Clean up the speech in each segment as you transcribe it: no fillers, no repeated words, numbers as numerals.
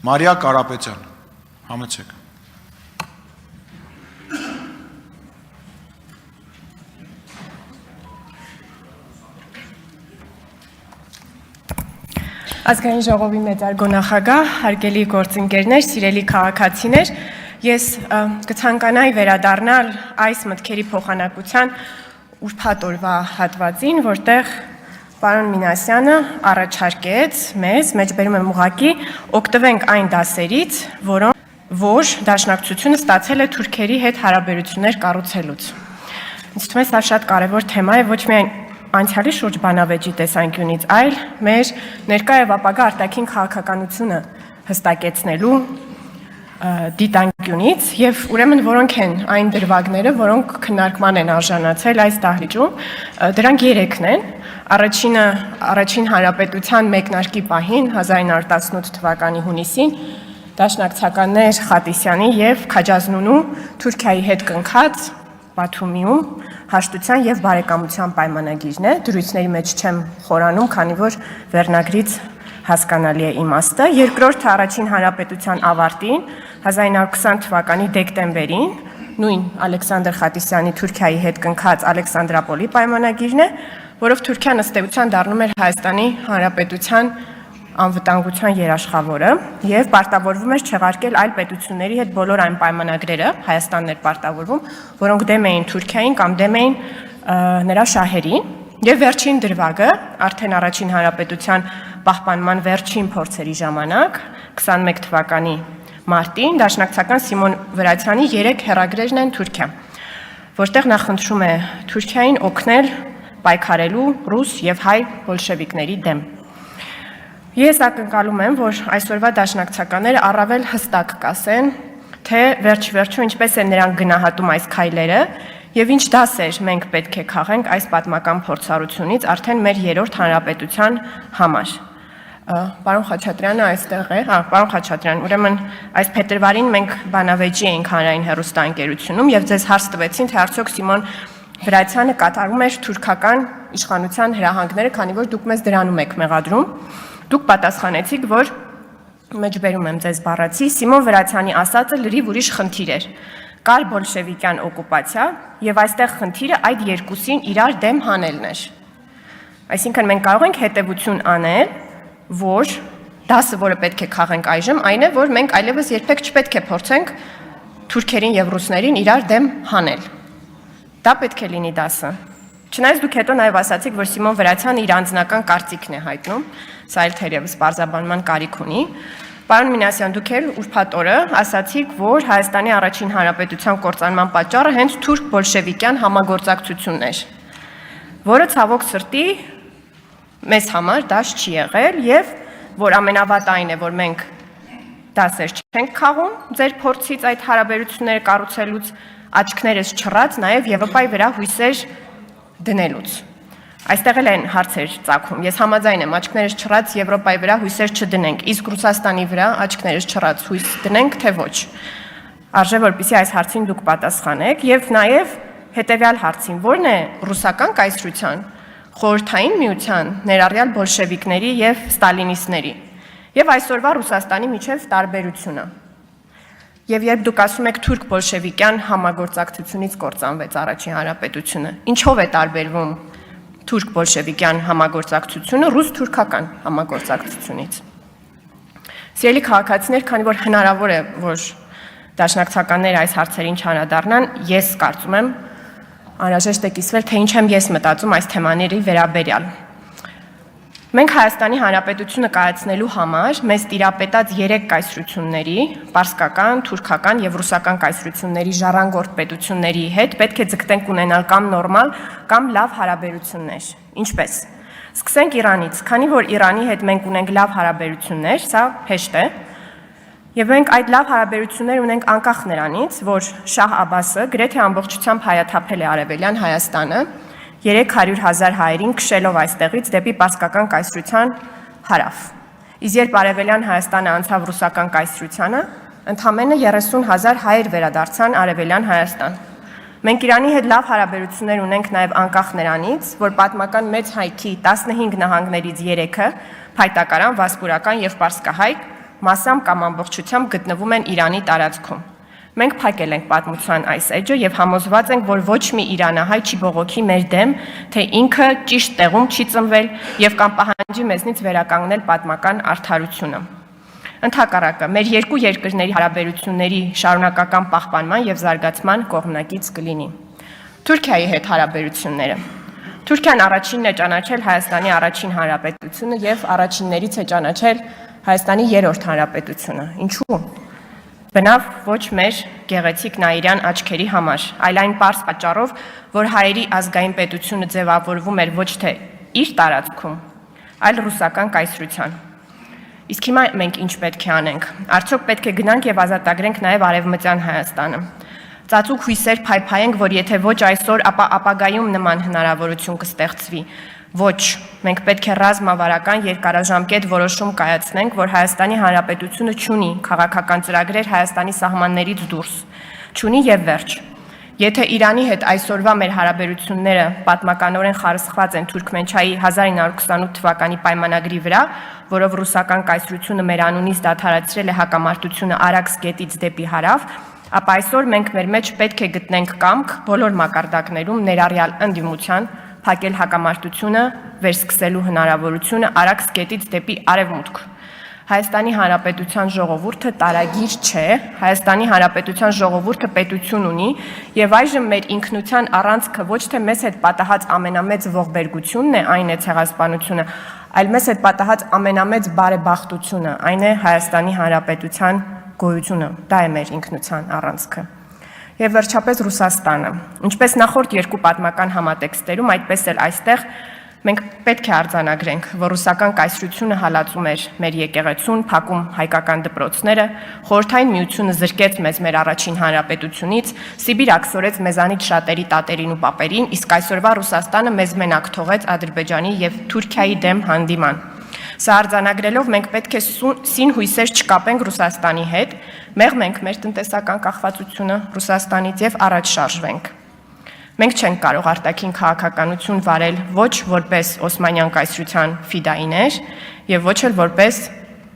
Մարիա Կարապետյան, համեցեք։ Ազգային ժողովի մեծարգո նախագահ, հարգելի գործընկերներ, սիրելի քաղաքացիներ, ես կցանկանայի վերադառնալ այս մտքերի փոխանակության ուրբաթ օրվա հատվածին, որտեղ պարոն Մինասյանը առաջարկեց մեզ, մեջբերում եմ ուղղակի, օգտվենք այն դասերից, որ դաշնակցությունը ստացել է թուրքերի հետ հարաբերություններ կառուցելուց։ Ինձ թվում է սա շատ կարևոր թեմա է, ոչ միայն անցյալի շուրջ բանավեճի տեսանկյունից, այլ մեր ներկա եւ ապագա արտաքին քաղաքականությունը հստակեցնելու դիտանկյունից եւ ուրեմն որոնք են այն դրվագները, որոնք քննարկման են արժանացել այս դահլիճում, դրանք 3-ն են։ Առաջին հանրապետության մեկնարկի պահին 1918 թվականի հունիսին դաշնակցականներ Խատիսյանի եւ Քաջազնունու Թուրքիայի հետ կնքած Բաթումիում հաշտության եւ բարեկամության պայմանագիրն է, դրույթների մեջ չեմ խորանում, քանի որ վերնագրից հասկանալի է իմաստը։ Երկրորդը առաջին հանրապետության ավարտին 1920 թվականի դեկտեմբերին նույն Ալեքսանդր Խատիսյանի Թուրքիայի հետ կնքած Ալեքսանդրապոլի պայմանագիրն է, որով Թուրքիան ըստ էության դառնում էր Հայաստանի Հանրապետության անվտանգության երաշխավորը եւ պարտավորվում էր չեղարկել այլ պետությունների հետ բոլոր այն պայմանագրերը, Հայաստանն էր պարտավորվում, որոնք դեմ էին Թուրքիային կամ դեմ էին նրա շահերին, եւ վերջին դրվագը արդեն առաջին հանրապետության պահպանման վերջին փորձերի ժամանակ 21 թվականի մարտին դաշնակցական Սիմոն Վրացյանի 3 հեռագրերն են Թուրքիա, որտեղ նա խնդրում է Թուրքիային օգնել պայքարելու ռուս եւ հայ բոլշևիկների դեմ։ Ես ակնկալում եմ, որ այսօրվա դաշնակցականները առավել հստակ կասեն, թե վերջ-վերջո ինչպես են նրանք գնահատում այս քայլերը եւ ինչ դասեր մենք պետք է քաղենք այս պատմական փորձառությունից արդեն մեր երրորդ հանրապետության համար։ Պարոն Խաչատրյանը այստեղ է, պարոն Խաչատրյան, ուրեմն այս փետրվարին մենք բանավեճի էինք հանրային հեռուստաընկերությունում եւ ձեզ հարց տվեցին, թե արդյոք Սիմոն Վրացյանը կատարում էր թուրքական իշխանության հրահանգները, քանի որ դուք մեզ դրանում եք մեղադրում։ Դուք պատասխանեցիք, որ մեջբերում եմ ձեզ բառացի, Սիմոն Վրացյանի ասածը լրիվ ուրիշ խնդիր էր։ Կար բոլշևիկյան օկուպացիա եւ այստեղ խնդիրը այդ երկուսին իրար դեմ հանելն էր։ Այսինքն մենք կարող ենք հետեւություն անել, որ դասը, որը պետք է քաղենք այժմ, այն է, որ մենք այլևս երբեք չպետք է փորձենք թուրքերին եւ ռուսներին իրար դեմ հանել։ Դա պետք է լինի դասը։ Չնայած դուք հետո նաև ասացիք, որ Սիմոն Վրացյանը իր անձնական կարծիքն է հայտնում, սա էլ թերևս բարձրաբանման կարիք ունի։ Պարոն Մինասյան, դուք էլ ուրբաթ օրը ասացիք, որ Հայաստանի առաջին հանրապետության կործանման պատճառը հենց թուրք բոլշևիկյան համագործակցությունն էր, որը ցավոք սրտի մեզ համար դաշ չի եղել եւ որ ամենավատը այն է, որ մենք դասեր չենք քաղում ձեր փորձից այդ հարաբերությունները կառուցելուց, աչքներս չռած նաև Եվրոպայի վրա հույսեր դնելուց։ Այստեղ էլ են հարցեր ծագում։ Ես համաձայն եմ, աչքներս չռած Եվրոպայի վրա հույսեր չդնենք, իսկ Ռուսաստանի վրա աչքներս չռած հույս դնենք, թե ոչ։ Արժե որպեսզի այս հարցին դուք պատասխանեք եւ նաեւ հետեւյալ հարցին, որն է ռուսական կայսրության, խորհրդային միության, ներառյալ բոլշևիկների եւ ստալինիստների եւ այսօրվա Ռուսաստանի միջև տարբերությունը։ Եվ երբ դուք ասում եք թուրք բոլշևիկյան համագործակցությունից կործանվեց առաջին հանրապետությունը, ինչով է տարբերվում թուրք բոլշևիկյան համագործակցությունը ռուս-թուրքական համագործակցությունից։ Սիրելի քաղաքացիներ, քանի որ հնարավոր է, որ դաշնակցականները այս հարցերին չանդրադառնան, ես կարծում եմ անհրաժեշտ է կիսվել, թե ինչ եմ ես մտածում այս թեմաների վերաբերյալ։ Մենք Հայաստանի Հանրապետությունը կայացնելու համար մեզ տիրապետած 3 կայսրությունների, պարսկական, թուրքական եւ ռուսական կայսրությունների ժառանգորդ պետությունների հետ պետք է ձգտենք ունենալ կամ նորմալ, կամ լավ հարաբերություններ։ Ինչպես։ Սկսենք Իրանից, քանի որ Իրանի հետ մենք ունենք լավ հարաբերություններ, սա հեշտ է, եւ մենք այդ լավ հարաբերություններ ունենք անկախ նրանից, որ Շահ Աբասը գրեթե ամբողջությամբ հայաթափել է Արևելյան Հայաստանը 300,000 հայերին քշելով այստեղից դեպի պարսկական կայսրության հարավ։ Իսկ երբ Արևելյան Հայաստանը անցավ ռուսական կայսրությանը, ընդամենը 30,000 հայեր վերադարձան Արևելյան Հայաստան։ Մենք Իրանի հետ լավ հարաբերություններ ունենք նաև անկախ նրանից, որ պատմական մեծ հայքի 15 նահանգներից 3-ը՝ Փայտակարան, Վասպուրական եւ Պարսկահայք, մասամբ կամ ամբողջությամբ գտնվում են Իրանի տարածքում։ Մենք փակել ենք պատմության այս էջը եւ համոզված ենք, որ ոչ մի իրանահայ չի բողոքի մեր դեմ, թե ինքը ճիշտ տեղում չի ծնվել եւ կամ պահանջի մեզնից վերականգնել պատմական արդարությունը։ Ընդհակառակը, մեր երկու երկրների հարաբերությունների շարունակական պահպանման եւ զարգացման կողմնակից կլինի։ Թուրքիայի հետ հարաբերությունները։ Թուրքիան առաջինն է ճանաչել Հայաստանի առաջին հանրապետությունը եւ առաջիններից է ճանաչել Հայաստանի երրորդ հանրապետությունը։ Ինչու՞։ Բնավ ոչ մեր գեղեցիկ նայիրյան աչքերի համար, այլ այն պարզ պատճառով, որ հայերի ազգային պետությունը ձևավորվում էր ոչ թե իր տարածքում, այլ ռուսական կայսրության։ Իսկ հիմա մենք ինչ պետք է անենք։ Արդյոք պետք է գնանք եւ ազատագրենք նաեւ Արևմտյան Հայաստանը։ Ծածուկ հույսեր փայփայենք, որ եթե ոչ այսօր, ապա ապագայում նման հնարավորություն կստեղծվի։ Ոչ, մենք պետք է ռազմավարական երկարաժամկետ որոշում կայացնենք, որ Հայաստանի Հանրապետությունը չունի քաղաքական ծրագրեր Հայաստանի սահմաններից դուրս, չունի եւ վերջ։ Եթե Իրանի հետ այսօրվա մեր հարաբերությունները պատմականորեն խարսխված են Թուրքմենչայի 1928 թվականի պայմանագրի վրա, որով ռուսական կայսրությունը մեր անունից դադարեցրել է հակամարտությունը Արաքս գետից դեպի հարավ, ապա այսօր մենք մեր մեջ պետք է գտնենք կամք բոլոր մակարդակներում ներառյալ ընդդիմության փակել հակամարտությունը, վերսկսելու հնարավորությունը Արաքս գետից դեպի արևմուտք։ Հայաստանի Հանրապետության ժողովուրդը տարագիր չէ, Հայաստանի Հանրապետության ժողովուրդը պետություն ունի եւ այժմ մեր ինքնության առանցքը ոչ թե մեզ հետ պատահած ամենամեծ ողբերգությունն է, այն է ցեղասպանությունը, այլ մեզ հետ պատահած ամենամեծ բարեբախտությունը, այն է Հայաստանի Հանրապետության գոյությունը, դա է մեր ինքնության առանցքը։ Եվ վերջապես Ռուսաստանը։ Ինչպես նախորդ երկու պատմական համատեքստերում, այդպես էլ այստեղ մենք պետք է արձանագրենք, որ ռուսական կայսրությունը հալածում էր մեր եկեղեցուն, փակում հայկական դպրոցները, Խորհրդային Միությունը զրկեց մեզ մեր առաջին հանրապետությունից, Սիբիր աքսորեց մեզանից շատերի տատերին ու պապերին, իսկ այսօրվա Ռուսաստանը մեզ մենակ թողեց Ադրբեջանի եւ Թուրքիայի դեմ հանդիման։ Սա արձանագրելով մենք պետք է սին հույսեր չկապենք Ռուսաստանի հետ, մեղմենք մեր տնտեսական կախվածությունը Ռուսաստանից եւ առաջ շարժվենք։ Մենք չենք կարող արտաքին քաղաքականություն վարել ոչ որպես Օսմանյան կայսրության ֆիդայիներ եւ ոչ էլ որպես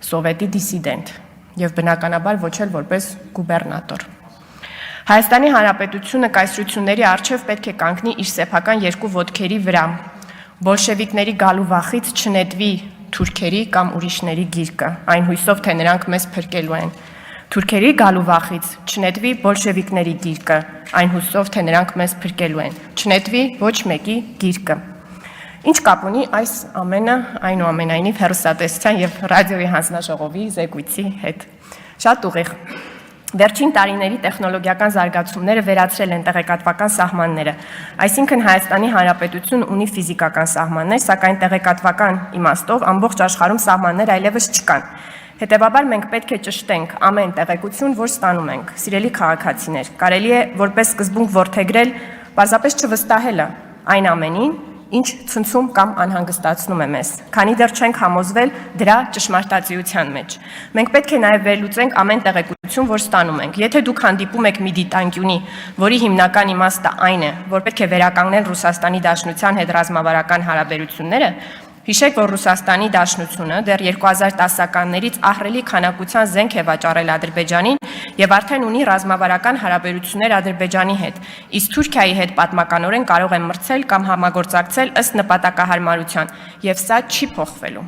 սովետի դիսիդենտ եւ բնականաբար ոչ էլ որպես գուբերնատոր։ Հայաստանի Հանրապետությունը կայսրությունների արչեւ պետք է կանգնի իր սեփական երկու ոտքերի վրա։ Բոլշևիկների գալու վախից չնետվի թուրքերի կամ ուրիշների գիրկը, այն հույսով, թե նրանք մեզ փրկելու են։ Թուրքերի գալու վախից չնետվի բոլշևիկների գիրկը, այն հույսով, թե նրանք մեզ փրկելու են։ Չնետվի ոչ մեկի գիրկը։ Ինչ կապ ունի այս ամենը այնուամենայնիվ հեռուստատեսության եւ ռադիոյի հանձնաժողովի զեկույցի հետ։ Շատ ուղիղ։ Վերջին տարիների տեխնոլոգիական զարգացումները վերացրել են տեղեկատվական սահմանները, այսինքն Հայաստանի Հանրապետություն ունի ֆիզիկական սահմաններ, սակայն տեղեկատվական իմաստով ամբողջ աշխարհում սահմաններ այլևս չկան։ Հետևաբար մենք պետք է ճշտենք ամեն տեղեկություն, որ ստանում ենք։ Սիրելի քաղաքացիներ, կարելի է որպես սկզբունք որդեգրել պարզապես չվստահելը այն ամենին, ինչ ցնցում կամ անհանգստացնում է մեզ, քանի դեռ չենք համոզվել դրա ճշմարտացիության մեջ։ Մենք պետք է նաև վերլուծենք ամեն տեղեկություն, որ ստանում ենք։ Եթե դուք հանդիպում եք մի դիտանկյունի, որի հիմնական իմաստը այն է, որ պետք է վերականգնել Ռուսաստանի Դաշնության հետ ռազմավարական հարաբերությունները, հիշեք, որ Ռուսաստանի Դաշնությունը դեռ 2010-ականներից ահռելի քանակության զենք է վաճառել Ադրբեջանին եւ արդեն ունի ռազմավարական հարաբերություններ Ադրբեջանի հետ, իսկ Թուրքիայի հետ պատմականորեն կարող է մրցել կամ համագործակցել ըստ նպատակահարմարության, եւ սա չի փոխվելու։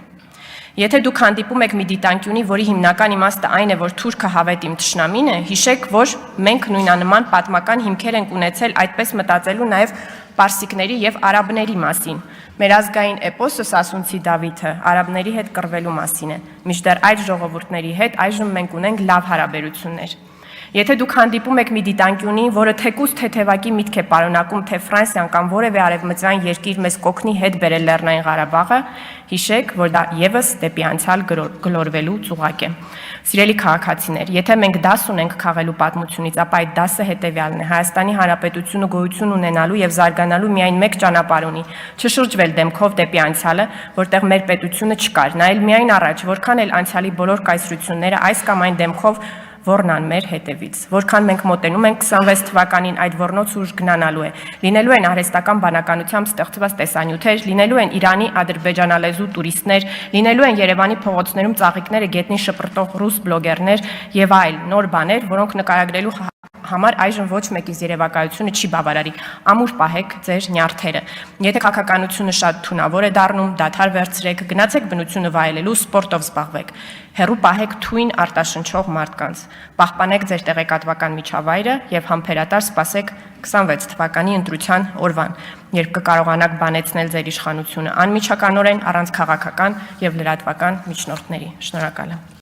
Եթե դուք հանդիպում եք մի դիտանկյունի, որի հիմնական իմաստը այն է, որ թուրքը հավետ իմ թշնամին է, հիշեք, որ մենք նույնանման պատմական հիմքեր ենք ունեցել այդպես մտածելու նաև պարսիկների եւ արաբների մասին։ Մեր ազգային էպոսը Սասունցի Դավիթը արաբների հետ կռվելու մասին է, մինչդեռ այդ ժողովուրդների հետ այժմ մենք ունենք լավ հարաբերություններ։ Եթե դուք հանդիպում եք մի դիտանկյունի, որը թեկուզ թեթևակի միտք է պարունակում, թե Ֆրանսիան կամ որևէ արևմտյան երկիր մեզ կօգնի հետ բերել Լեռնային Ղարաբաղը, հիշեք, որ դա եւս դեպի անցյալ գլորվելու ծուղակ է։ Սիրելի քաղաքացիներ, եթե մենք դաս ունենք քաղելու պատմությունից, ապա այդ դասը հետեւյալն է. Հայաստանի Հանրապետությունը գոյություն ունենալու եւ զարգանալու միայն մեկ ճանապարհ ունի՝ չշրջվել դեմքով դեպի անցյալը, որտեղ մեր պետությունը չկար, նայել միայն առաջ, որքան էլ անցյալի բոլոր կայսրությունները այս կամ այն դեմքով ոռնան մեր հետևից։ Որքան մենք մոտենում ենք 26 թվականին այդ ոռնոց ուժ գնանալու է։ Լինելու են արհեստական բանականությամբ ստեղծված տեսանյութեր, լինելու են Իրանի ադրբեջանալեզու տուրիստներ, լինելու են Երևանի փողոցներում ծաղիկները գետնին շպրտող ռուս բլոգերներ եւ այլ նոր բաներ, որոնք նկարագրելու համար այժմ ոչ մեկիս երևակայությունը չի բավարարի։ Ամուր պահեք ձեր նյարդերը։ Եթե քաղաքականությունը շատ թունավոր է դառնում, դադար վերցրեք, գնացեք բնությունը վայելելու, սպորտով զբաղվեք։ Հեռու պահեք թույն արտաշնչող մարդկանց։ Պահպանեք ձեր տեղեկատվական միջավայրը եւ համբերատար սպասեք 26 թվականի ընտրության օրվան, երբ կկարողանաք բանեցնել ձեր իշխանությունը անմիջականորեն առանց քաղաքական եւ լրատվական միջնորդների։ Շնորհակալ եմ։